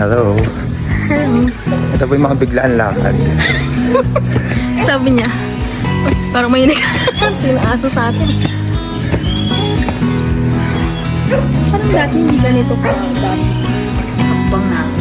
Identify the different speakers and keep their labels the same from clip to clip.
Speaker 1: Hello.
Speaker 2: Hello.
Speaker 1: Ito po yung mga biglaan lakad.
Speaker 2: Sabi niya, parang may tinaaso sa atin. Parang dati hindi ganito pa. Dati. Hakbang na.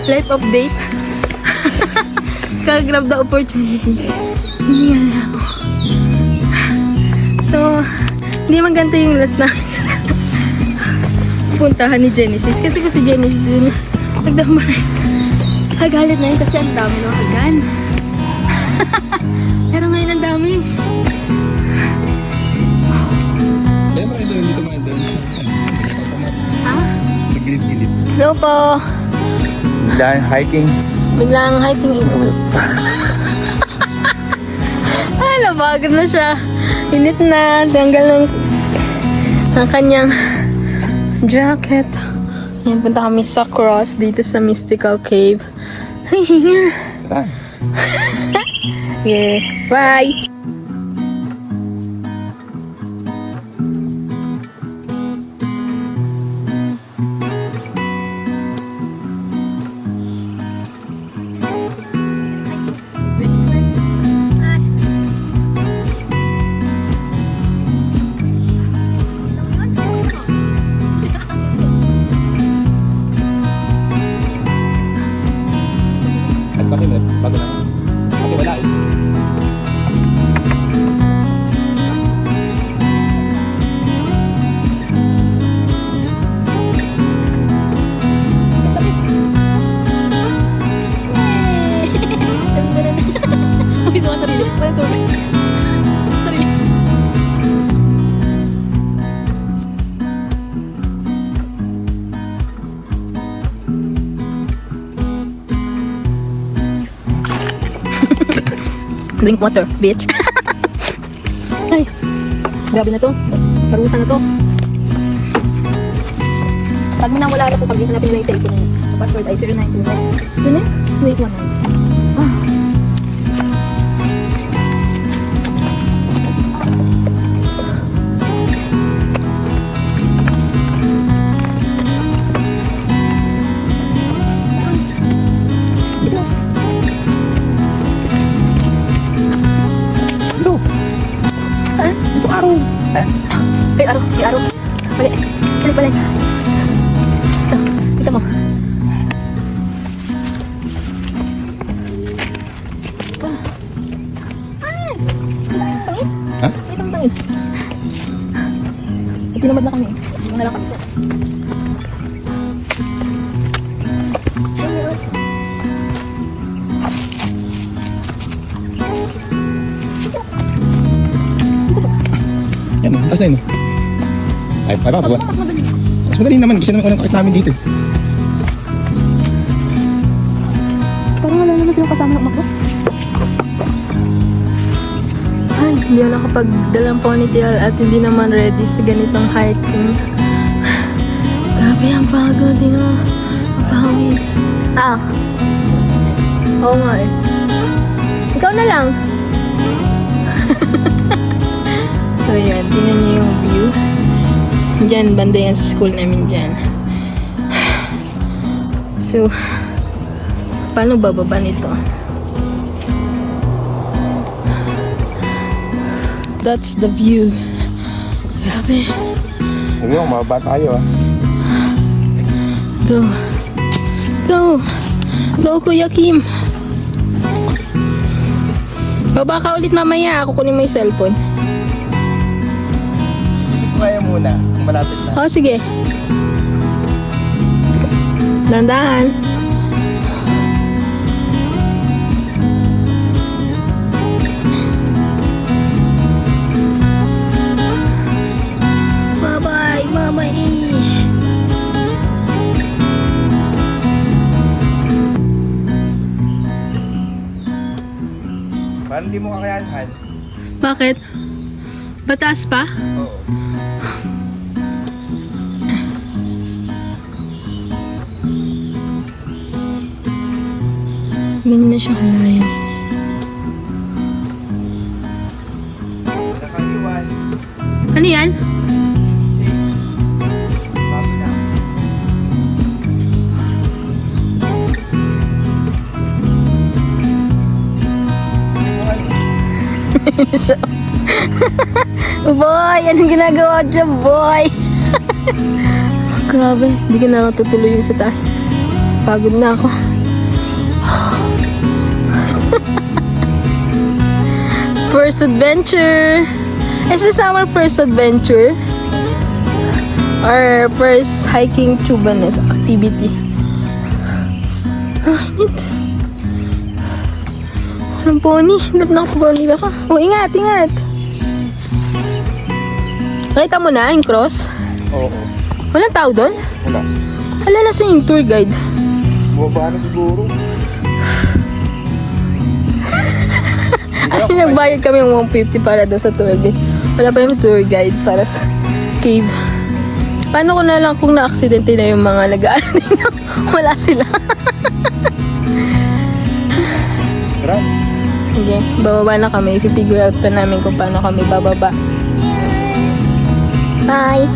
Speaker 2: Life update. Kag-grab the opportunity. Hindi nga ako. So, hindi maganda yung last na puntahan ni Genesis. Kasi kung si Genesis yun, nagdamba na yun. Kagalit na yun kasi ang dami ng hagan. Pero ngayon ang dami.
Speaker 1: Kaya mga ito, hindi kumain doon.
Speaker 2: Ah?
Speaker 1: Nagilid-gilid.
Speaker 2: Hello po.
Speaker 1: Biglaan hiking.
Speaker 2: Biglang hiking ito. Ay, labagod na siya. Init na. Tanggal ng kanyang jacket. Yan, punta kami sa cross dito sa Mystical Cave.
Speaker 1: Saan?
Speaker 2: Yeah. Bye!
Speaker 1: At kasi bago na. Okay, wala eh.
Speaker 2: Uy, sa sarili. Sarili. Drink water, bitch. Ay, grabe na to. Parusa na to. Pag mo nang wala na po, pag hanapin nila yung cellphone niya. Ang password ay 0929. Yun eh? 2819. Ah.
Speaker 1: Hello.
Speaker 2: Saan?
Speaker 1: Ito araw.
Speaker 2: Ay, araw. Ay, araw. Balik. Balik. Ito. Kita mo. Ay! Tangin.
Speaker 1: Ha?
Speaker 2: Itong tangin. Itinamad na kami. Hindi na lang kami.
Speaker 1: Yan, taas na yun. Ay, para ba?
Speaker 2: Mas madali.
Speaker 1: Mas madali naman. Kasi naman unang kakit namin dito.
Speaker 2: Parang wala naman silang kasama ng umakbo. Ay, hindi ako nakapagdalang ponytail at hindi naman ready sa ganitong hiking. Grabe ang pagod, di na mapawis. Ah, oo nga eh. Ikaw na lang. So yan, tingnan niyo yung view. Diyan, banda yan sa school namin dyan. So, paano bababa nito? That's the view. Grabe.
Speaker 1: Sabi mo, mababa tayo ah.
Speaker 2: Go. Go. Go, Kuya Kim. Baba ka ulit mamaya. Kukunin mo yung cellphone.
Speaker 1: Kaya muna, malapit na.
Speaker 2: Oh, sige. Dandahan. Bye-bye, Mama Ish.
Speaker 1: Parang hindi mo kakayahan.
Speaker 2: Bakit? Bataas pa?
Speaker 1: Oo.
Speaker 2: Ganyan na siya kalayo.
Speaker 1: Nakaiwan.
Speaker 2: Ano yan?
Speaker 1: Sabi na.
Speaker 2: Boy! Anong ginagawa dyan, boy? Grabe, hindi ka na matutuloy yung sa taas. Pagod na ako. First adventure! Is this our first adventure? Our first hiking tubanes activity. Ah, init. Anong pony? Hanap na ako pony ba ka? Oh, ingat, ingat! Nakita mo na yung cross?
Speaker 1: Oo.
Speaker 2: Walang tao doon?
Speaker 1: Wala.
Speaker 2: Wala na sa yung tour guide.
Speaker 1: Bumaba na siguro.
Speaker 2: Ay, nagbayad kami ng 150 para doon sa tour guide. Wala pa yung tour guide para sa cave. Paano ko na lang kung na-aksidente na yung mga nag-aaral dito? Wala sila.
Speaker 1: Tara.
Speaker 2: Sige, bababa na kami. I-figure out pa namin kung paano kami bababa. Bye!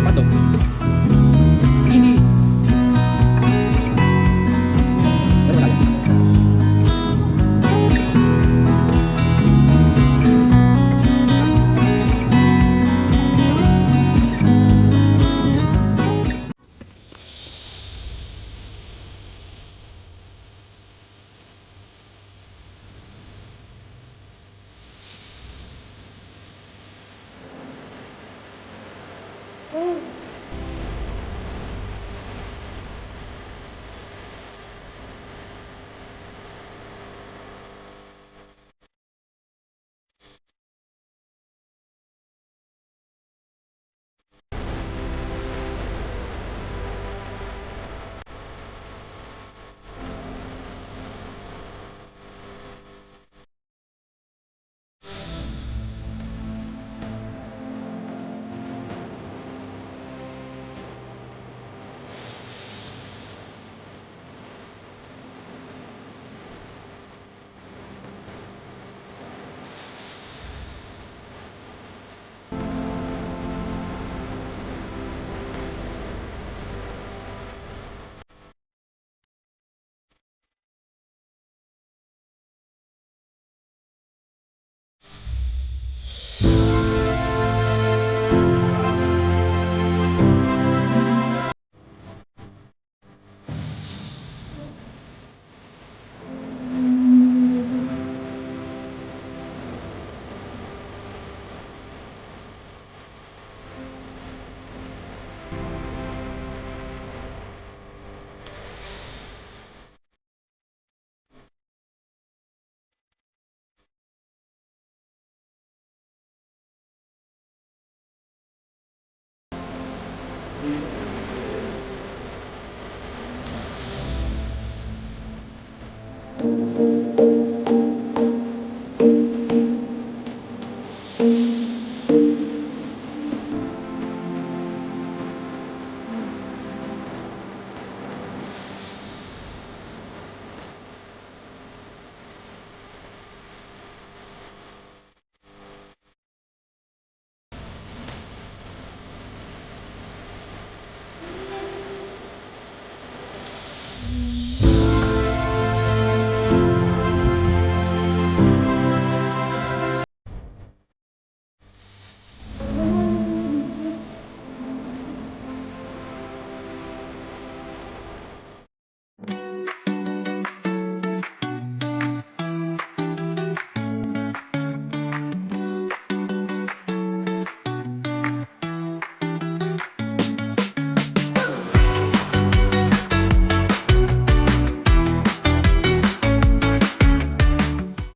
Speaker 1: Pato. Ini. Ano kaya?